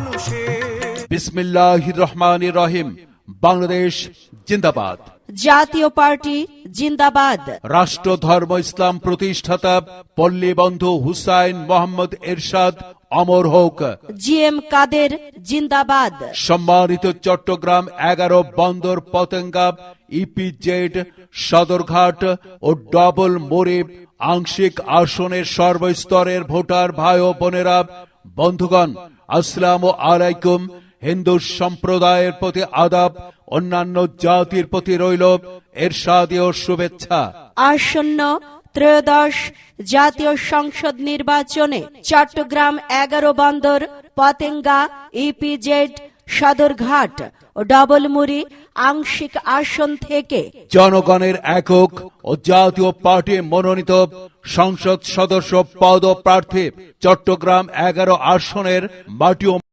মানুষের। বিসমিল্লাহির রহমানির রহিম। বাংলাদেশ জিন্দাবাদ। জাতীয় পার্টি জিন্দাবাদ। রাষ্ট্র ধর্ম ইসলাম প্রতিষ্ঠাতা পল্লী বন্ধু হুসাইন মোহাম্মদ এরশাদ অমর হোক। জিএম কাদের জিন্দাবাদ। সম্মানিত চট্টগ্রাম 11 বন্দর পতেঙ্গা ইপিজেড সদরঘাট ও ডবল মোড়ে আংশিক আসনের সর্বস্তরের ভোটার ভাই ও বোনেরা, বন্ধুগণ, আসসালামু আলাইকুম। হিন্দু সম্প্রদায়ের প্রতি আদাব, অন্যান্য জাতির প্রতি রইল এরশাদীয় শুভেচ্ছা। আসন্ন ত্রয়োদশ জাতীয় সংসদ নির্বাচনে চট্টগ্রাম 11 বন্দর পতেঙ্গা ইপিজেড সদরঘাট ও ডবলমুড়ি আংশিক আসন থেকে জনগণের একক ও জাতীয় পার্টি মনোনীত সংসদ সদস্য পদপ্রার্থী চট্টগ্রাম 11 আসনের মাটি ও